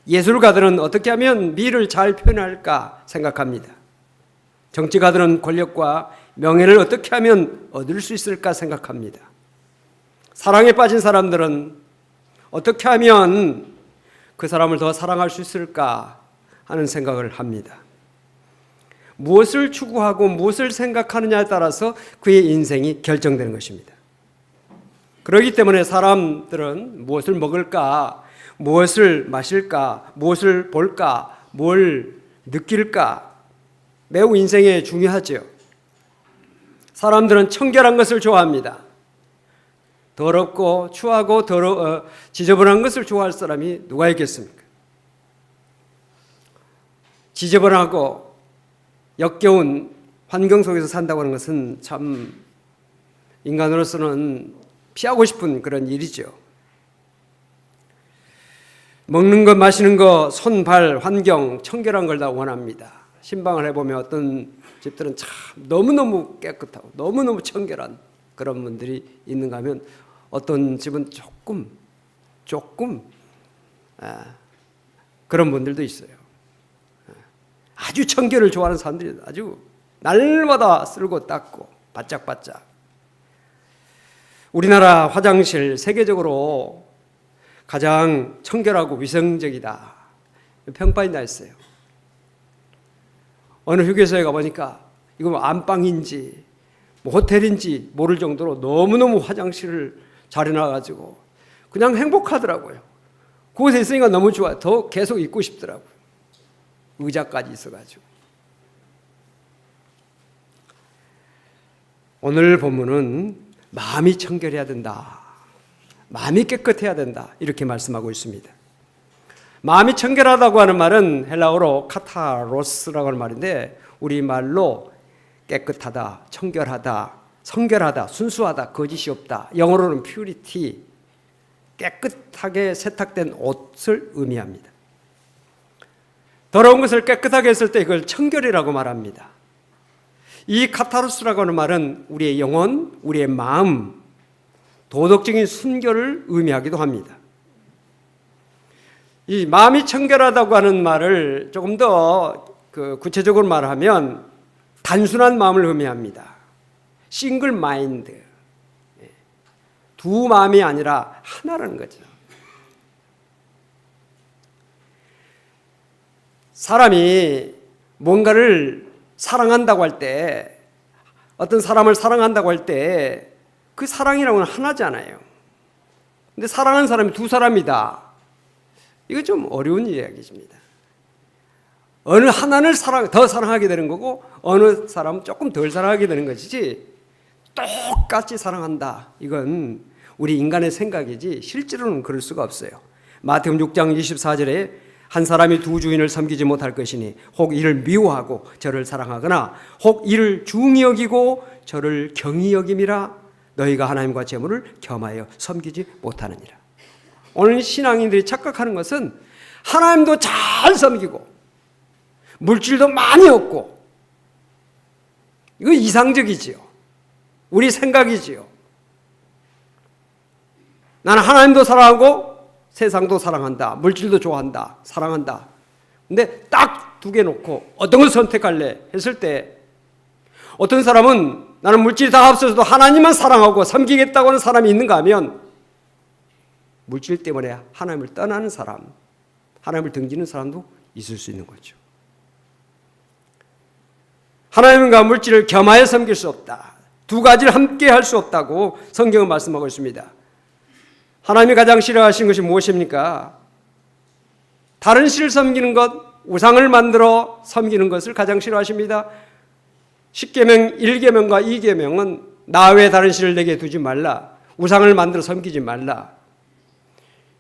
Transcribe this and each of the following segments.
예술가들은 어떻게 하면 미를 잘 표현할까 생각합니다. 정치가들은 권력과 명예를 어떻게 하면 얻을 수 있을까 생각합니다. 사랑에 빠진 사람들은 어떻게 하면 그 사람을 더 사랑할 수 있을까 하는 생각을 합니다. 무엇을 추구하고 무엇을 생각하느냐에 따라서 그의 인생이 결정되는 것입니다. 그렇기 때문에 사람들은 무엇을 먹을까, 무엇을 마실까, 무엇을 볼까, 뭘 느낄까 매우 인생에 중요하죠. 사람들은 청결한 것을 좋아합니다. 더럽고 추하고 지저분한 것을 좋아할 사람이 누가 있겠습니까? 지저분하고 역겨운 환경 속에서 산다고 하는 것은 참 인간으로서는 피하고 싶은 그런 일이죠. 먹는 것, 마시는 것, 손, 발, 환경, 청결한 걸 다 원합니다. 신방을 해보면 어떤 집들은 참 너무너무 깨끗하고 너무너무 청결한 그런 분들이 있는가 하면 어떤 집은 조금 그런 분들도 있어요. 아주 청결을 좋아하는 사람들이 아주 날마다 쓸고 닦고 바짝바짝. 우리나라 화장실 세계적으로 가장 청결하고 위생적이다 평판이 나 있어요. 어느 휴게소에 가보니까 이거 뭐 안방인지 뭐 호텔인지 모를 정도로 너무너무 화장실을 잘 해놔가지고 그냥 행복하더라고요. 그곳에 있으니까 너무 좋아요. 더 계속 있고 싶더라고요. 의자까지 있어가지고. 오늘 본문은 마음이 청결해야 된다, 마음이 깨끗해야 된다 이렇게 말씀하고 있습니다. 마음이 청결하다고 하는 말은 헬라어로 카타로스라고 하는 말인데 우리말로 깨끗하다, 청결하다, 성결하다, 순수하다, 거짓이 없다. 영어로는 purity, 깨끗하게 세탁된 옷을 의미합니다. 더러운 것을 깨끗하게 했을 때 이걸 청결이라고 말합니다. 이 카타로스라고 하는 말은 우리의 영혼, 우리의 마음, 도덕적인 순결을 의미하기도 합니다. 이 마음이 청결하다고 하는 말을 조금 더 구체적으로 말하면 단순한 마음을 의미합니다. 싱글 마인드, 두 마음이 아니라 하나라는 거죠. 사람이 뭔가를 사랑한다고 할 때, 어떤 사람을 사랑한다고 할 때 그 사랑이라고는 하나잖아요. 근데 사랑하는 사람이 두 사람이다. 이거 좀 어려운 이야기입니다. 어느 하나를 더 사랑하게 되는 거고 어느 사람은 조금 덜 사랑하게 되는 것이지 똑같이 사랑한다. 이건 우리 인간의 생각이지 실제로는 그럴 수가 없어요. 마태복음 6장 24절에 한 사람이 두 주인을 섬기지 못할 것이니 혹 이를 미워하고 저를 사랑하거나 혹 이를 중히 여기고 저를 경히 여김이라 너희가 하나님과 재물을 겸하여 섬기지 못하느니라. 오늘 신앙인들이 착각하는 것은 하나님도 잘 섬기고 물질도 많이 얻고 이거 이상적이지요. 우리 생각이지요. 나는 하나님도 사랑하고 세상도 사랑한다. 물질도 좋아한다. 사랑한다. 근데 딱 두 개 놓고 어떤 걸 선택할래 했을 때 어떤 사람은 나는 물질이 다 없어서도 하나님만 사랑하고 섬기겠다고 하는 사람이 있는가 하면 물질 때문에 하나님을 떠나는 사람, 하나님을 등지는 사람도 있을 수 있는 거죠. 하나님과 물질을 겸하여 섬길 수 없다. 두 가지를 함께 할 수 없다고 성경은 말씀하고 있습니다. 하나님이 가장 싫어하신 것이 무엇입니까? 다른 신을 섬기는 것, 우상을 만들어 섬기는 것을 가장 싫어하십니다. 10계명 1계명과 2계명은 나 외에 다른 신을 내게 두지 말라. 우상을 만들어 섬기지 말라.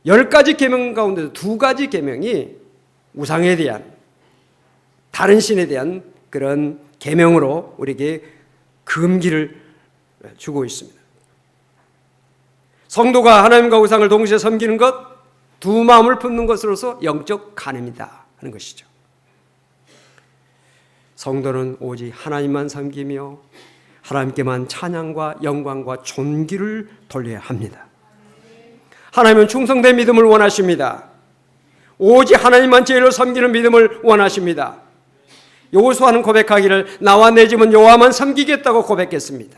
10가지 계명 가운데서 2가지 계명이 우상에 대한, 다른 신에 대한 그런 계명으로 우리에게 금기를 주고 있습니다. 성도가 하나님과 우상을 동시에 섬기는 것, 두 마음을 품는 것으로서 영적 간음이다 하는 것이죠. 성도는 오직 하나님만 섬기며 하나님께만 찬양과 영광과 존귀를 돌려야 합니다. 하나님은 충성된 믿음을 원하십니다. 오직 하나님만 제일로 섬기는 믿음을 원하십니다. 여호수아는 고백하기를 나와 내 집은 여호와만 섬기겠다고 고백했습니다.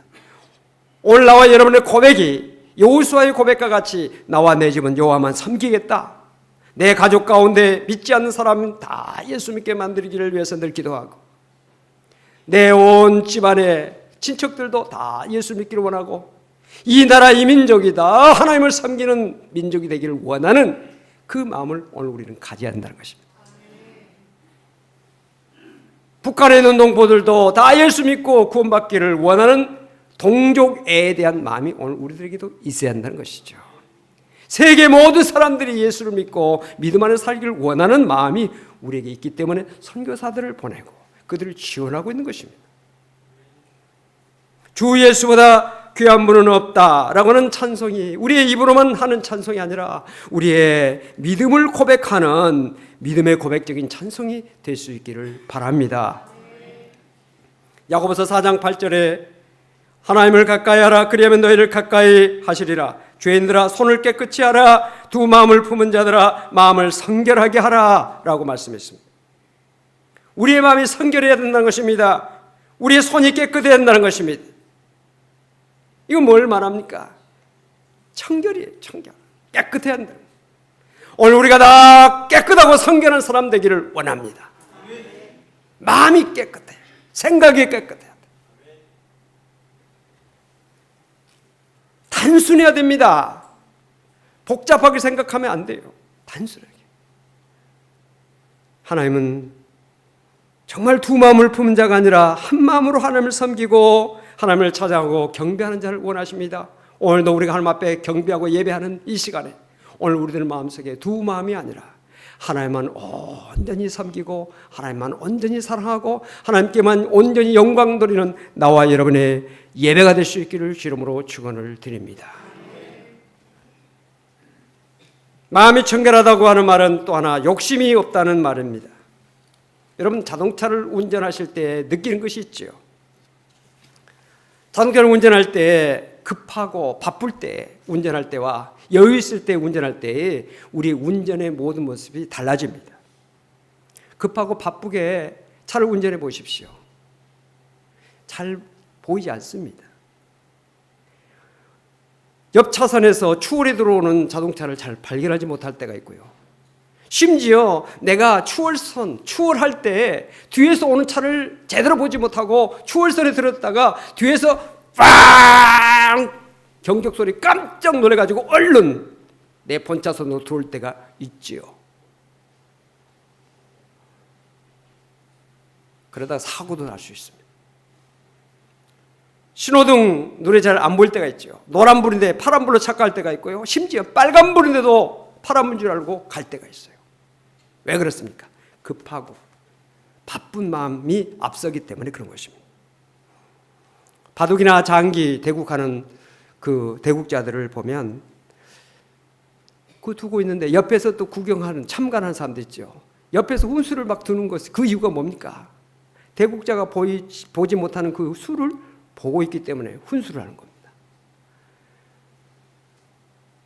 오늘 나와 여러분의 고백이 여호수아의 고백과 같이 나와 내 집은 여호와만 섬기겠다. 내 가족 가운데 믿지 않는 사람은 다 예수 믿게 만들기를 위해서 늘 기도하고 내 온 집안의 친척들도 다 예수 믿기를 원하고 이 나라 이 민족이 다 하나님을 섬기는 민족이 되기를 원하는 그 마음을 오늘 우리는 가져야 한다는 것입니다. 북한에 있는 동포들도 다 예수 믿고 구원받기를 원하는 동족에 대한 마음이 오늘 우리들에게도 있어야 한다는 것이죠. 세계 모든 사람들이 예수를 믿고 믿음 안에 살기를 원하는 마음이 우리에게 있기 때문에 선교사들을 보내고 그들을 지원하고 있는 것입니다. 주 예수보다 귀한 분은 없다라고 하는 찬송이 우리의 입으로만 하는 찬송이 아니라 우리의 믿음을 고백하는 믿음의 고백적인 찬송이 될 수 있기를 바랍니다. 야고보서 4장 8절에 하나님을 가까이 하라 그리하면 너희를 가까이 하시리라. 죄인들아 손을 깨끗이 하라. 두 마음을 품은 자들아 마음을 성결하게 하라 라고 말씀했습니다. 우리의 마음이 성결해야 된다는 것입니다. 우리의 손이 깨끗해야 된다는 것입니다. 이건 뭘 말합니까? 청결이에요. 청결. 깨끗해야 한다. 오늘 우리가 다 깨끗하고 성결한 사람 되기를 원합니다. 마음이 깨끗해. 생각이 깨끗해야 돼. 단순해야 됩니다. 복잡하게 생각하면 안 돼요. 단순하게. 하나님은 정말 두 마음을 품은 자가 아니라 한 마음으로 하나님을 섬기고 하나님을 찾아오고 경배하는 자를 원하십니다. 오늘도 우리가 하나님 앞에 경배하고 예배하는 이 시간에 오늘 우리들 마음속에 두 마음이 아니라 하나님만 온전히 섬기고 하나님만 온전히 사랑하고 하나님께만 온전히 영광 돌리는 나와 여러분의 예배가 될 수 있기를 주름으로 축원을 드립니다. 마음이 청결하다고 하는 말은 또 하나 욕심이 없다는 말입니다. 여러분 자동차를 운전하실 때 느끼는 것이 있죠. 자동차를 운전할 때 급하고 바쁠 때 운전할 때와 여유 있을 때 운전할 때 우리 운전의 모든 모습이 달라집니다. 급하고 바쁘게 차를 운전해 보십시오. 잘 보이지 않습니다. 옆 차선에서 추월에 들어오는 자동차를 잘 발견하지 못할 때가 있고요. 심지어 내가 추월할 때 뒤에서 오는 차를 제대로 보지 못하고 추월선에 들었다가 뒤에서 빵 경적 소리 깜짝 놀래가지고 얼른 내 본차선으로 들어올 때가 있지요. 그러다가 사고도 날 수 있습니다. 신호등 눈에 잘 안 보일 때가 있죠. 노란불인데 파란불로 착각할 때가 있고요. 심지어 빨간불인데도 파란불인 줄 알고 갈 때가 있어요. 왜 그렇습니까? 급하고 바쁜 마음이 앞서기 때문에 그런 것입니다. 바둑이나 장기 대국하는 그 대국자들을 보면 그 두고 있는데 옆에서 또 구경하는 참관하는 사람들 있죠. 옆에서 훈수를 막 두는 것, 그 이유가 뭡니까? 대국자가 보지 못하는 그 수를 보고 있기 때문에 훈수를 하는 겁니다.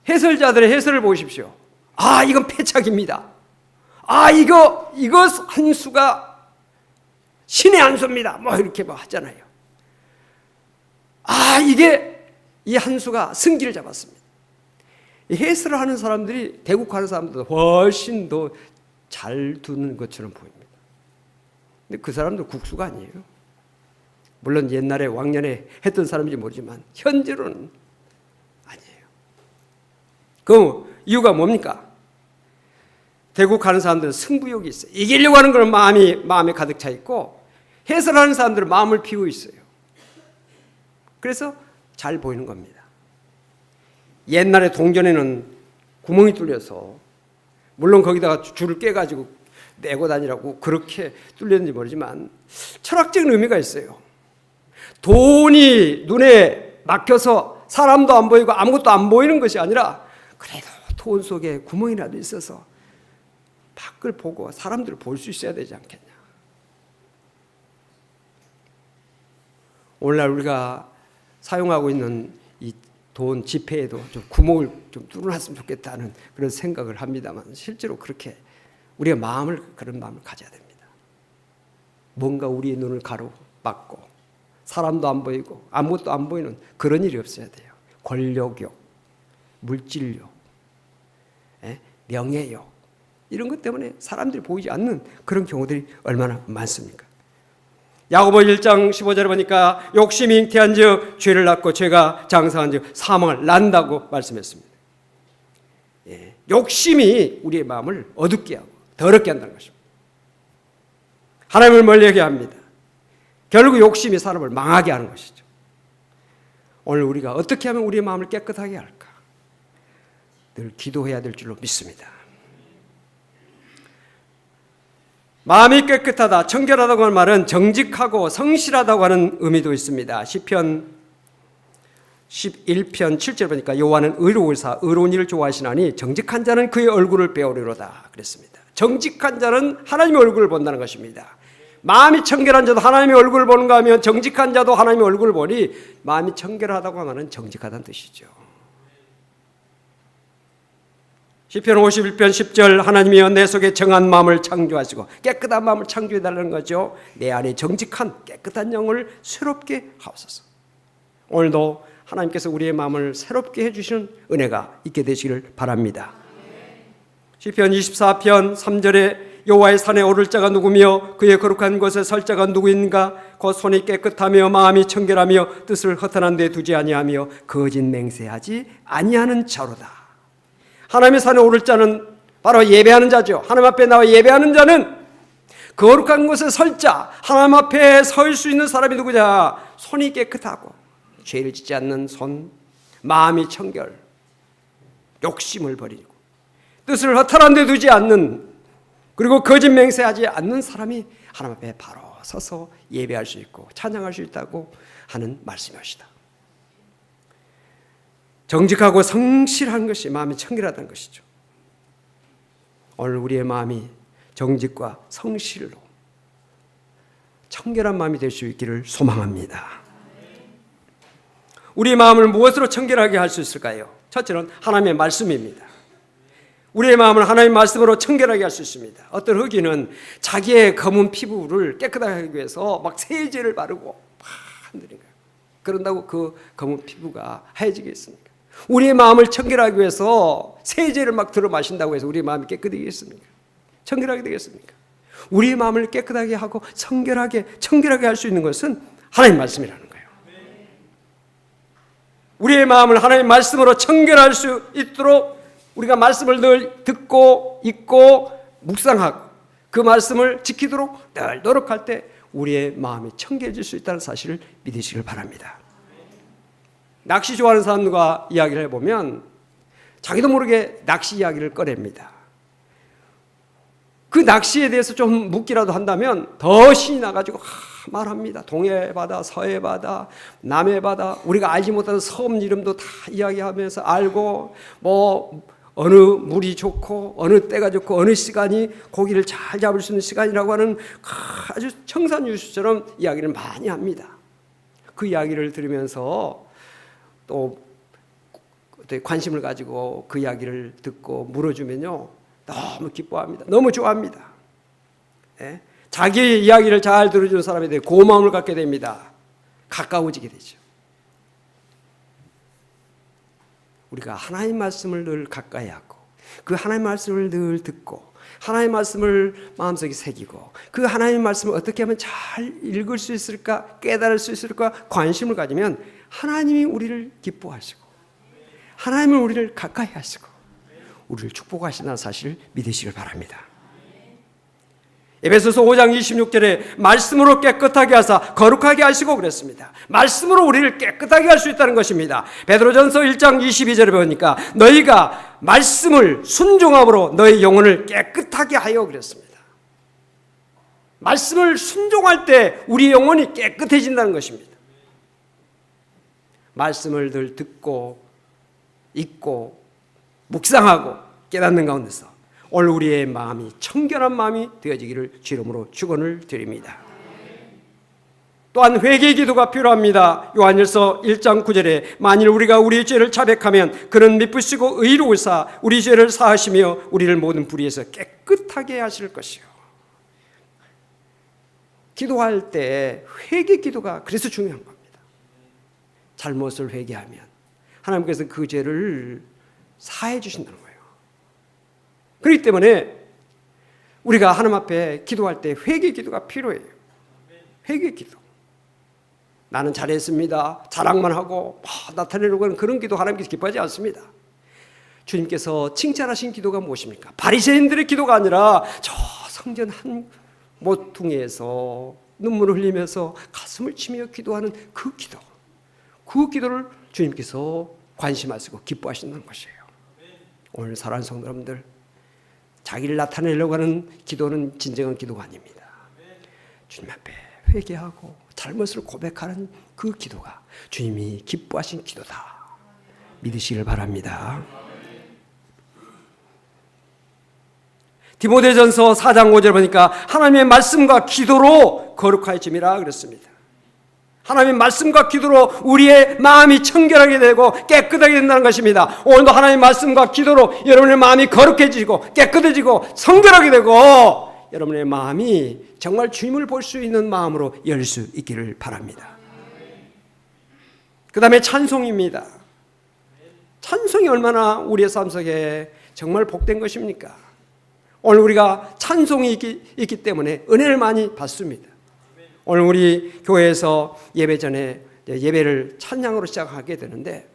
해설자들의 해설을 보십시오. 아, 이건 패착입니다. 아, 이거 한 수가 신의 한 수입니다. 뭐 이렇게 뭐 하잖아요. 아, 이 한 수가 승기를 잡았습니다. 해설을 하는 사람들이 대국하는 사람들보다 훨씬 더 잘 두는 것처럼 보입니다. 근데 그 사람도 국수가 아니에요. 물론 옛날에 왕년에 했던 사람인지 모르지만 현재로는 아니에요. 그 이유가 뭡니까? 대국하는 사람들은 승부욕이 있어요. 이기려고 하는 그런 마음에 가득 차 있고 해설하는 사람들은 마음을 비우고 있어요. 그래서 잘 보이는 겁니다. 옛날에 동전에는 구멍이 뚫려서 물론 거기다가 줄을 깨가지고 내고 다니라고 그렇게 뚫렸는지 모르지만 철학적인 의미가 있어요. 돈이 눈에 막혀서 사람도 안 보이고 아무것도 안 보이는 것이 아니라 그래도 돈 속에 구멍이라도 있어서 밖을 보고 사람들을 볼 수 있어야 되지 않겠냐. 오늘날 우리가 사용하고 있는 이 돈 지폐에도 좀 구멍을 좀 뚫어놨으면 좋겠다는 그런 생각을 합니다만 실제로 그렇게 우리의 마음을 그런 마음을 가져야 됩니다. 뭔가 우리의 눈을 가로막고 사람도 안 보이고 아무것도 안 보이는 그런 일이 없어야 돼요. 권력욕, 물질욕, 명예욕 이런 것 때문에 사람들이 보이지 않는 그런 경우들이 얼마나 많습니까? 야고보 1장 15절에 보니까 욕심이 잉태한즉 죄를 낳고 죄가 장성한즉 사망을 낳는다고 말씀했습니다. 욕심이 우리의 마음을 어둡게 하고 더럽게 한다는 것입니다. 하나님을 멀리하게 합니다. 결국 욕심이 사람을 망하게 하는 것이죠. 오늘 우리가 어떻게 하면 우리의 마음을 깨끗하게 할까? 늘 기도해야 될 줄로 믿습니다. 마음이 깨끗하다, 청결하다고 하는 말은 정직하고 성실하다고 하는 의미도 있습니다. 시편 11편 7절 보니까 여호와는 의로우사 의로운 일을 좋아하시나니 정직한 자는 그의 얼굴을 배우리로다 그랬습니다. 정직한 자는 하나님의 얼굴을 본다는 것입니다. 마음이 청결한 자도 하나님의 얼굴을 보는가 하면 정직한 자도 하나님의 얼굴을 보니 마음이 청결하다고 하면 정직하다는 뜻이죠. 시편 51편 10절 하나님이여 내 속에 정한 마음을 창조하시고 깨끗한 마음을 창조해달라는 거죠. 내 안에 정직한 깨끗한 영을 새롭게 하옵소서. 오늘도 하나님께서 우리의 마음을 새롭게 해주시는 은혜가 있게 되시기를 바랍니다. 시편 24편 3절에 여호와의 산에 오를 자가 누구며 그의 거룩한 곳에 설 자가 누구인가? 곧 손이 깨끗하며 마음이 청결하며 뜻을 허탄한 데 두지 아니하며 거짓 맹세하지 아니하는 자로다. 하나님의 산에 오를 자는 바로 예배하는 자죠. 하나님 앞에 나와 예배하는 자는 거룩한 곳에 설 자, 하나님 앞에 설 수 있는 사람이 누구냐? 손이 깨끗하고 죄를 짓지 않는 손, 마음이 청결, 욕심을 버리고 뜻을 허탄한 데 두지 않는, 그리고 거짓 맹세하지 않는 사람이 하나님 앞에 바로 서서 예배할 수 있고 찬양할 수 있다고 하는 말씀이옵니다. 정직하고 성실한 것이 마음이 청결하다는 것이죠. 오늘 우리의 마음이 정직과 성실로 청결한 마음이 될 수 있기를 소망합니다. 우리의 마음을 무엇으로 청결하게 할 수 있을까요? 첫째는 하나님의 말씀입니다. 우리의 마음을 하나님의 말씀으로 청결하게 할 수 있습니다. 어떤 흑인은 자기의 검은 피부를 깨끗하게 하기 위해서 막 세제를 바르고 막 한다는 거예요. 그런다고 그 검은 피부가 하얘지겠습니까? 우리의 마음을 청결하기 위해서 세제를 막 들어 마신다고 해서 우리의 마음이 깨끗해지겠습니까? 청결하게 되겠습니까? 우리의 마음을 깨끗하게 하고 청결하게 할 수 있는 것은 하나님 말씀이라는 거예요. 우리의 마음을 하나님 말씀으로 청결할 수 있도록 우리가 말씀을 늘 듣고 읽고 묵상하고 그 말씀을 지키도록 늘 노력할 때 우리의 마음이 청결해질 수 있다는 사실을 믿으시길 바랍니다. 낚시 좋아하는 사람들과 이야기를 해보면 자기도 모르게 낚시 이야기를 꺼냅니다. 그 낚시에 대해서 좀 묻기라도 한다면 더 신이 나가지고 말합니다. 동해 바다, 서해 바다, 남해 바다, 우리가 알지 못하는 섬 이름도 다 이야기하면서 알고 뭐 어느 물이 좋고 어느 때가 좋고 어느 시간이 고기를 잘 잡을 수 있는 시간이라고 하는 아주 청산유수처럼 이야기를 많이 합니다. 그 이야기를 들으면서 또 관심을 가지고 그 이야기를 듣고 물어주면요 너무 기뻐합니다. 너무 좋아합니다. 예? 자기 이야기를 잘 들어주는 사람에 대해 고마움을 갖게 됩니다. 가까워지게 되죠. 우리가 하나님 말씀을 늘 가까이 하고 그 하나님 말씀을 늘 듣고 하나님 말씀을 마음속에 새기고 그 하나님 말씀을 어떻게 하면 잘 읽을 수 있을까, 깨달을 수 있을까 관심을 가지면 하나님이 우리를 기뻐하시고 하나님은 우리를 가까이 하시고 우리를 축복하신다는 사실을 믿으시길 바랍니다. 에베소서 5장 26절에 말씀으로 깨끗하게 하사 거룩하게 하시고 그랬습니다. 말씀으로 우리를 깨끗하게 할 수 있다는 것입니다. 베드로전서 1장 22절에 보니까 너희가 말씀을 순종함으로 너희 영혼을 깨끗하게 하여 그랬습니다. 말씀을 순종할 때 우리 영혼이 깨끗해진다는 것입니다. 말씀을 늘 듣고 읽고 묵상하고 깨닫는 가운데서 오늘 우리의 마음이 청결한 마음이 되어지기를 주름으로 축원을 드립니다. 또한 회개의 기도가 필요합니다. 요한일서 1장 9절에 만일 우리가 우리의 죄를 자백하면 그는 미쁘시고 의로우사 우리 죄를 사하시며 우리를 모든 불의에서 깨끗하게 하실 것이요. 기도할 때 회개 기도가 그래서 중요한 겁니다. 잘못을 회개하면 하나님께서 그 죄를 사해 주신다는 거예요. 그렇기 때문에 우리가 하나님 앞에 기도할 때 회개 기도가 필요해요. 회개 기도. 나는 잘했습니다. 자랑만 하고 나타내려고 하는 그런 기도 하나님께서 기뻐하지 않습니다. 주님께서 칭찬하신 기도가 무엇입니까? 바리새인들의 기도가 아니라 저 성전 한 모퉁이에서 눈물을 흘리면서 가슴을 치며 기도하는 그 기도. 그 기도를 주님께서 관심하시고 기뻐하신다는 것이에요. 오늘 사랑하는 성도 여러분들, 자기를 나타내려고 하는 기도는 진정한 기도가 아닙니다. 주님 앞에 회개하고 잘못을 고백하는 그 기도가 주님이 기뻐하신 기도다. 믿으시길 바랍니다. 디모데전서 4장 5절 보니까 하나님의 말씀과 기도로 거룩하여짐이라 그랬습니다. 하나님의 말씀과 기도로 우리의 마음이 청결하게 되고 깨끗하게 된다는 것입니다. 오늘도 하나님의 말씀과 기도로 여러분의 마음이 거룩해지고 깨끗해지고 성결하게 되고 여러분의 마음이 정말 주님을 볼 수 있는 마음으로 열 수 있기를 바랍니다. 그 다음에 찬송입니다. 찬송이 얼마나 우리의 삶 속에 정말 복된 것입니까? 오늘 우리가 찬송이 있기 때문에 은혜를 많이 받습니다. 오늘 우리 교회에서 예배 전에 예배를 찬양으로 시작하게 되는데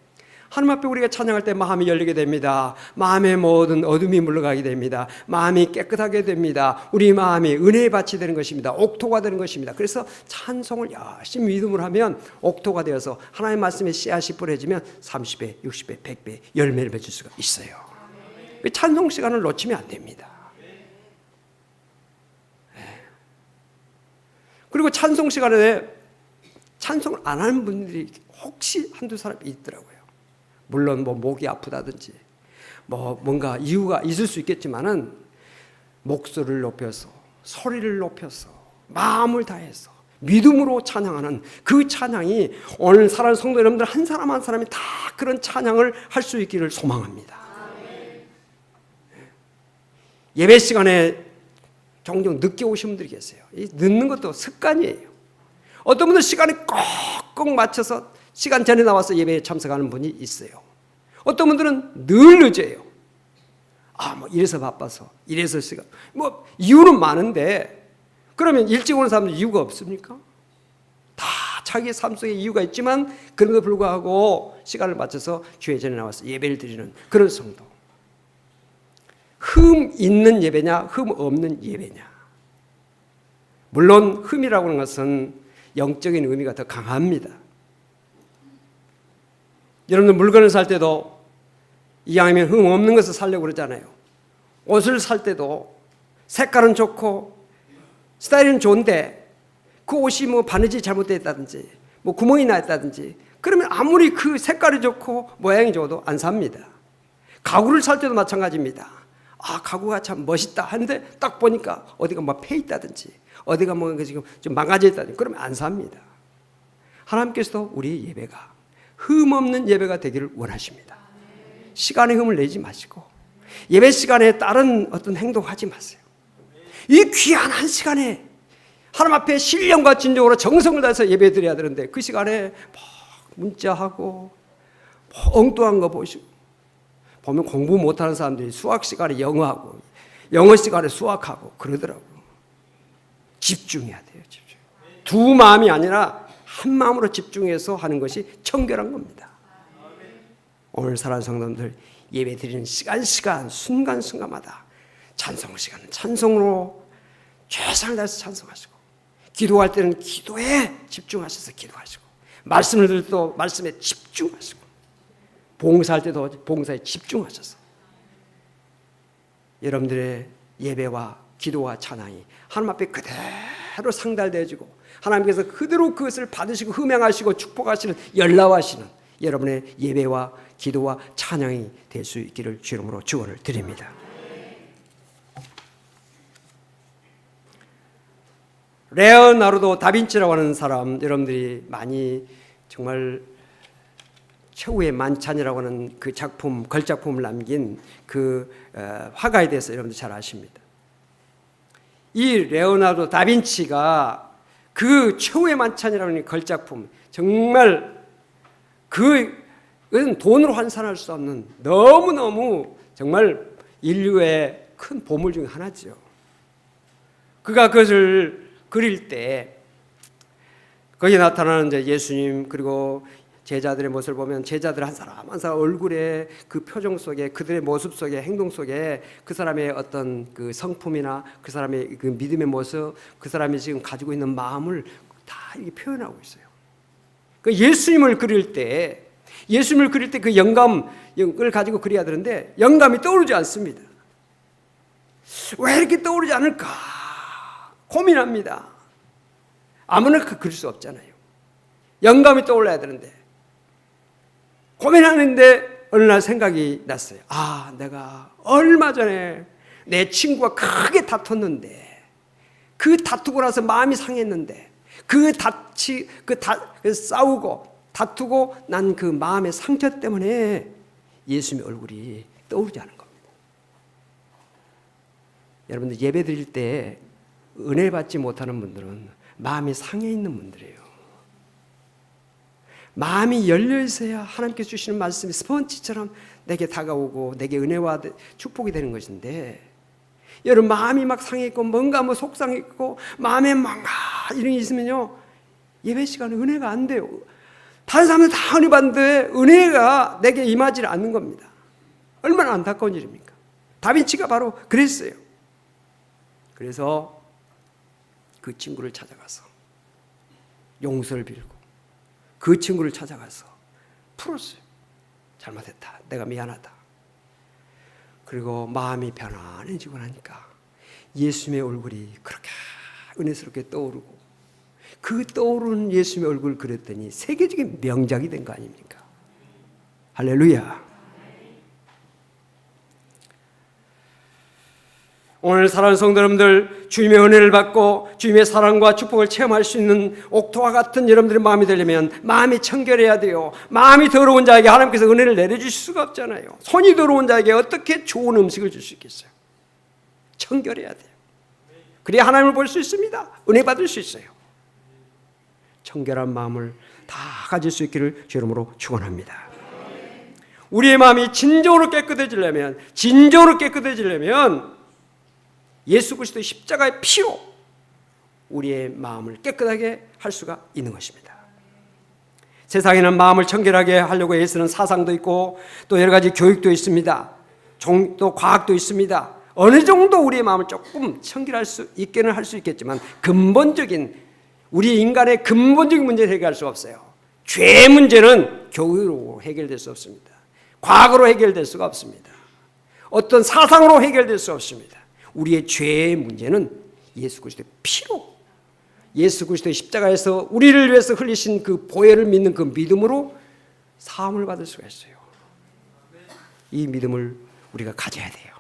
하나님 앞에 우리가 찬양할 때 마음이 열리게 됩니다. 마음의 모든 어둠이 물러가게 됩니다. 마음이 깨끗하게 됩니다. 우리 마음이 은혜의 밭이 되는 것입니다. 옥토가 되는 것입니다. 그래서 찬송을 열심히 믿음으로 하면 옥토가 되어서 하나님의 말씀에 씨앗이 뿌려지면 30배, 60배, 100배 열매를 맺을 수가 있어요. 찬송 시간을 놓치면 안 됩니다. 그리고 찬송 시간에 찬송을 안 하는 분들이 혹시 한두 사람이 있더라고요. 물론 목이 아프다든지 뭔가 이유가 있을 수 있겠지만은 목소리를 높여서 소리를 높여서 마음을 다해서 믿음으로 찬양하는 그 찬양이 오늘 사랑하는 성도 여러분들 한 사람 한 사람이 다 그런 찬양을 할 수 있기를 소망합니다. 예배 시간에 종종 늦게 오신 분들이 계세요. 이 늦는 것도 습관이에요. 어떤 분들 시간에 꼭꼭 맞춰서 시간 전에 나와서 예배에 참석하는 분이 있어요. 어떤 분들은 늘 늦어요. 이래서 바빠서, 이래서 시간. 이유는 많은데, 그러면 일찍 오는 사람들 이유가 없습니까? 다 자기의 삶 속에 이유가 있지만, 그럼에도 불구하고 시간을 맞춰서 주의 전에 나와서 예배를 드리는 그런 성도. 흠 있는 예배냐, 흠 없는 예배냐. 물론 흠이라고 하는 것은 영적인 의미가 더 강합니다. 여러분들 물건을 살 때도 이왕이면 흠 없는 것을 사려고 그러잖아요. 옷을 살 때도 색깔은 좋고 스타일은 좋은데 그 옷이 바느질이 잘못되어 있다든지 구멍이 나 있다든지 그러면 아무리 그 색깔이 좋고 모양이 좋아도 안 삽니다. 가구를 살 때도 마찬가지입니다. 가구가 참 멋있다 하는데 딱 보니까 어디가 패 있다든지 어디가 지금 좀 망가져 있다든지 그러면 안 삽니다. 하나님께서도 우리 예배가 흠 없는 예배가 되기를 원하십니다. 시간에 흠을 내지 마시고 예배 시간에 다른 어떤 행동하지 마세요. 이 귀한 한 시간에 하나님 앞에 신령과 진정으로 정성을 다해서 예배 드려야 되는데 그 시간에 문자하고 엉뚱한 거 보시고 보면 공부 못하는 사람들이 수학 시간에 영어하고 영어 시간에 수학하고 그러더라고요. 집중해야 돼요. 집중. 두 마음이 아니라 한 마음으로 집중해서 하는 것이 청결한 겁니다. 오늘 사랑하는 성도님들 예배 드리는 시간 순간순간마다 찬송 시간은 찬송으로 최선을 다해서 찬송하시고 기도할 때는 기도에 집중하셔서 기도하시고 말씀을 들을 때도 말씀에 집중하시고 봉사할 때도 봉사에 집중하셔서 여러분들의 예배와 기도와 찬양이 하나님 앞에 그대로 상달되어지고 하나님께서 그대로 그것을 받으시고 흠양하시고 축복하시는 열람하시는 여러분의 예배와 기도와 찬양이 될 수 있기를 주 이름으로 축원을 드립니다. 레오나르도 다빈치라고 하는 사람, 여러분들이 많이 정말 최후의 만찬이라고 하는 그 작품, 걸작품을 남긴 그 화가에 대해서 여러분들 잘 아십니다. 이 레오나르도 다빈치가 그 최후의 만찬이라고 하는 걸작품, 정말 그건 돈으로 환산할 수 없는 너무너무 정말 인류의 큰 보물 중 하나죠. 그가 그것을 그릴 때 거기에 나타나는 이제 예수님 그리고 제자들의 모습을 보면 제자들 한 사람 한 사람 얼굴에 그 표정 속에 그들의 모습 속에 행동 속에 그 사람의 어떤 그 성품이나 그 사람의 그 믿음의 모습, 그 사람이 지금 가지고 있는 마음을 다 이렇게 표현하고 있어요. 그 예수님을 그릴 때 그 영감을 가지고 그려야 되는데 영감이 떠오르지 않습니다. 왜 이렇게 떠오르지 않을까 고민합니다. 아무나 그릴 수 없잖아요. 영감이 떠올라야 되는데 고민하는데 어느 날 생각이 났어요. 내가 얼마 전에 내 친구가 크게 다퉜는데 그 다투고 나서 마음이 상했는데 싸우고 다투고 난 그 마음의 상처 때문에 예수님의 얼굴이 떠오르지 않은 겁니다. 여러분들 예배 드릴 때 은혜 받지 못하는 분들은 마음이 상해 있는 분들이에요. 마음이 열려 있어야 하나님께서 주시는 말씀이 스펀지처럼 내게 다가오고 내게 은혜와 축복이 되는 것인데, 여러분 마음이 막 상해 있고 뭔가 속상해 있고 마음에 뭔가 이런 게 있으면요 예배 시간에 은혜가 안 돼요. 다른 사람들 다 은혜 받는데 은혜가 내게 임하지 않는 겁니다. 얼마나 안타까운 일입니까? 다빈치가 바로 그랬어요. 그래서 그 친구를 찾아가서 용서를 빌고 그 친구를 찾아가서 풀었어요. 잘못했다. 내가 미안하다. 그리고 마음이 편안해지고 나니까 예수님의 얼굴이 그렇게 은혜스럽게 떠오르고 그 떠오르는 예수님의 얼굴을 그렸더니 세계적인 명작이 된 거 아닙니까? 할렐루야. 오늘 사랑하는 성도 여러분들, 주님의 은혜를 받고 주님의 사랑과 축복을 체험할 수 있는 옥토와 같은 여러분들의 마음이 되려면 마음이 청결해야 돼요. 마음이 더러운 자에게 하나님께서 은혜를 내려주실 수가 없잖아요. 손이 더러운 자에게 어떻게 좋은 음식을 줄 수 있겠어요? 청결해야 돼요. 그래야 하나님을 볼 수 있습니다. 은혜 받을 수 있어요. 청결한 마음을 다 가질 수 있기를 주 이름으로 축원합니다. 우리의 마음이 진정으로 깨끗해지려면 예수 그리스도의 십자가의 피로 우리의 마음을 깨끗하게 할 수가 있는 것입니다. 세상에는 마음을 청결하게 하려고 애쓰는 사상도 있고 또 여러 가지 교육도 있습니다. 또 과학도 있습니다. 어느 정도 우리의 마음을 조금 청결할 수 있게는 할 수 있겠지만 우리 인간의 근본적인 문제를 해결할 수 없어요. 죄의 문제는 교육으로 해결될 수 없습니다. 과학으로 해결될 수가 없습니다. 어떤 사상으로 해결될 수 없습니다. 우리의 죄의 문제는 예수 그리스도의 피로, 예수 그리스도의 십자가에서 우리를 위해서 흘리신 그 보혈을 믿는 그 믿음으로 사함을 받을 수가 있어요. 이 믿음을 우리가 가져야 돼요.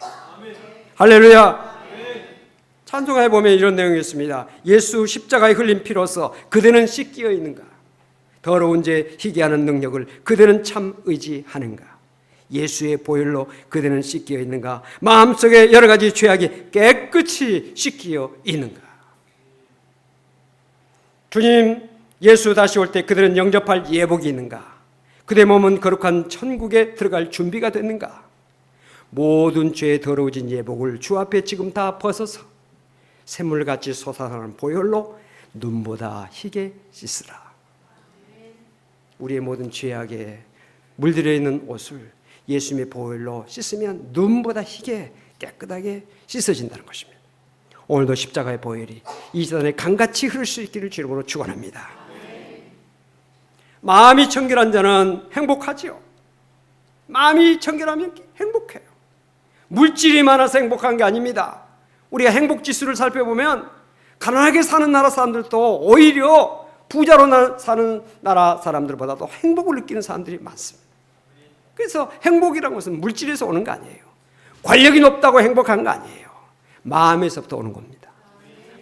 할렐루야. 찬송가에 보면 이런 내용이 있습니다. 예수 십자가에 흘린 피로서 그대는 씻기어 있는가? 더러운 죄 희게 하는 능력을 그대는 참 의지하는가? 예수의 보혈로 그대는 씻기어 있는가? 마음속에 여러 가지 죄악이 깨끗이 씻기어 있는가? 주님 예수 다시 올 때 그들은 영접할 예복이 있는가? 그대 몸은 거룩한 천국에 들어갈 준비가 됐는가? 모든 죄에 더러워진 예복을 주 앞에 지금 다 벗어서 샘물같이 솟아나는 보혈로 눈보다 희게 씻으라. 우리의 모든 죄악에 물들여 있는 옷을 예수님의 보혈로 씻으면 눈보다 희게 깨끗하게 씻어진다는 것입니다. 오늘도 십자가의 보혈이 이 세상에 강같이 흐를 수 있기를 주님으로 축원합니다. 마음이 청결한 자는 행복하지요. 마음이 청결하면 행복해요. 물질이 많아서 행복한 게 아닙니다. 우리가 행복지수를 살펴보면 가난하게 사는 나라 사람들도 오히려 부자로 사는 나라 사람들보다도 행복을 느끼는 사람들이 많습니다. 그래서 행복이라는 것은 물질에서 오는 거 아니에요. 권력이 높다고 행복한 거 아니에요. 마음에서부터 오는 겁니다.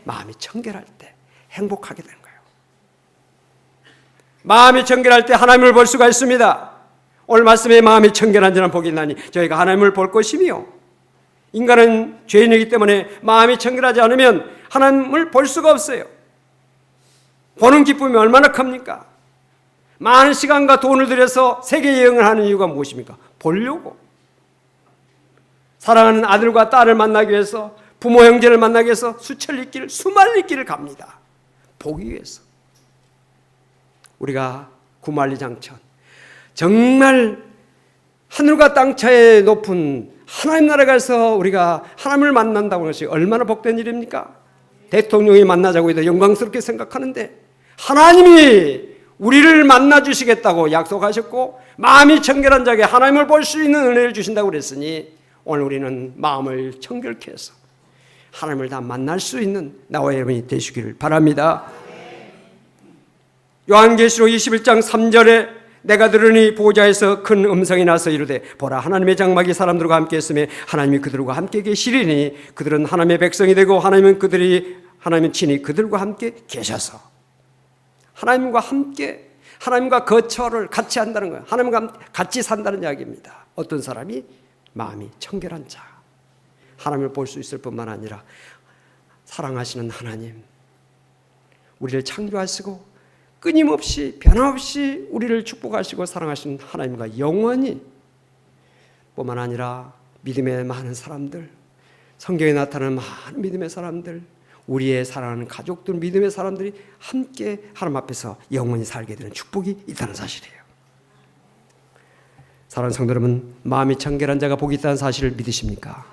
마음이 청결할 때 행복하게 되는 거예요. 마음이 청결할 때 하나님을 볼 수가 있습니다. 오늘 말씀에 마음이 청결한 자는 복이 있나니 저희가 하나님을 볼 것이며, 인간은 죄인이기 때문에 마음이 청결하지 않으면 하나님을 볼 수가 없어요. 보는 기쁨이 얼마나 큽니까? 많은 시간과 돈을 들여서 세계 여행을 하는 이유가 무엇입니까? 보려고. 사랑하는 아들과 딸을 만나기 위해서, 부모 형제를 만나기 위해서 수천리 길을, 수만리 길을 갑니다. 보기 위해서. 우리가 구만리장천, 정말 하늘과 땅 차이 높은 하나님 나라에 가서 우리가 하나님을 만난다고 하는 것이 얼마나 복된 일입니까? 대통령이 만나자고 해도 영광스럽게 생각하는데, 하나님이 우리를 만나 주시겠다고 약속하셨고, 마음이 청결한 자에게 하나님을 볼 수 있는 은혜를 주신다고 그랬으니, 오늘 우리는 마음을 청결케 해서 하나님을 다 만날 수 있는 나와 여러분이 되시기를 바랍니다. 요한계시록 21장 3절에 내가 들으니 보좌에서 큰 음성이 나서 이르되 보라, 하나님의 장막이 사람들과 함께 있으며 하나님이 그들과 함께 계시리니 그들은 하나님의 백성이 되고 하나님은 친히 그들과 함께 계셔서, 하나님과 함께, 하나님과 거처를 같이 한다는 거예요. 하나님과 같이 산다는 이야기입니다. 어떤 사람이? 마음이 청결한 자. 하나님을 볼 수 있을 뿐만 아니라 사랑하시는 하나님, 우리를 창조하시고 끊임없이 변함없이 우리를 축복하시고 사랑하시는 하나님과 영원히, 뿐만 아니라 믿음의 많은 사람들, 성경에 나타나는 많은 믿음의 사람들, 우리의 사랑하는 가족들, 믿음의 사람들이 함께 하나님 앞에서 영원히 살게 되는 축복이 있다는 사실이에요. 사랑하는 성도 여러분, 마음이 청결한 자가 복이 있다는 사실을 믿으십니까?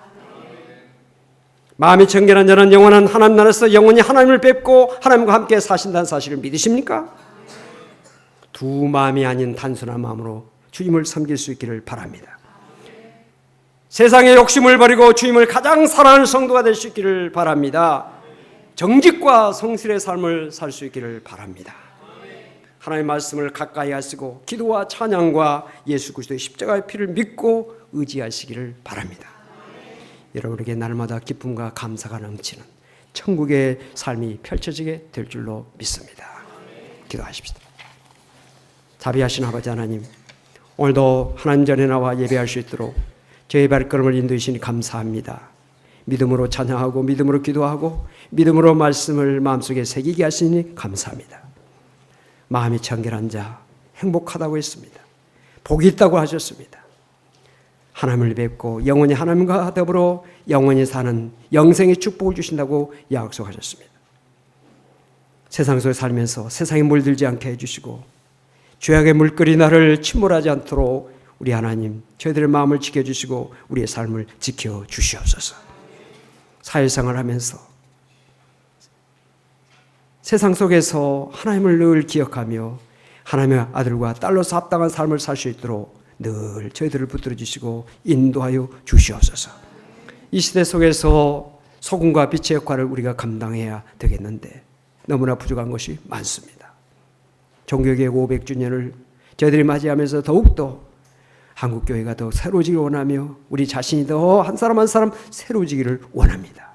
마음이 청결한 자는 영원한 하나님 나라에서 영원히 하나님을 뵙고 하나님과 함께 사신다는 사실을 믿으십니까? 두 마음이 아닌 단순한 마음으로 주님을 섬길 수 있기를 바랍니다. 세상의 욕심을 버리고 주님을 가장 사랑하는 성도가 될 수 있기를 바랍니다. 정직과 성실의 삶을 살 수 있기를 바랍니다. 하나님의 말씀을 가까이 하시고 기도와 찬양과 예수 그리스도의 십자가의 피를 믿고 의지하시기를 바랍니다. 여러분에게 날마다 기쁨과 감사가 넘치는 천국의 삶이 펼쳐지게 될 줄로 믿습니다. 기도하십시다. 자비하신 아버지 하나님, 오늘도 하나님 전에 나와 예배할 수 있도록 저희 발걸음을 인도하시니 감사합니다. 믿음으로 찬양하고 믿음으로 기도하고 믿음으로 말씀을 마음속에 새기게 하시니 감사합니다. 마음이 청결한 자 행복하다고 했습니다. 복이 있다고 하셨습니다. 하나님을 뵙고 영원히 하나님과 더불어 영원히 사는 영생의 축복을 주신다고 약속하셨습니다. 세상 속에 살면서 세상에 물들지 않게 해주시고 죄악의 물결이 나를 침몰하지 않도록 우리 하나님 저희들의 마음을 지켜주시고 우리의 삶을 지켜주시옵소서. 사회생활을 하면서 세상 속에서 하나님을 늘 기억하며 하나님의 아들과 딸로서 합당한 삶을 살 수 있도록 늘 저희들을 붙들어 주시고 인도하여 주시옵소서. 이 시대 속에서 소금과 빛의 역할을 우리가 감당해야 되겠는데 너무나 부족한 것이 많습니다. 종교개혁 500주년을 저희들이 맞이하면서 더욱더 한국교회가 더 새로워지기를 원하며 우리 자신이 더 한 사람 한 사람 새로워지기를 원합니다.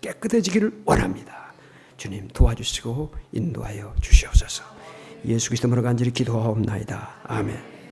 깨끗해지기를 원합니다. 주님 도와주시고 인도하여 주시옵소서. 예수 그리스도 이름으로 간절히 기도하옵나이다. 아멘.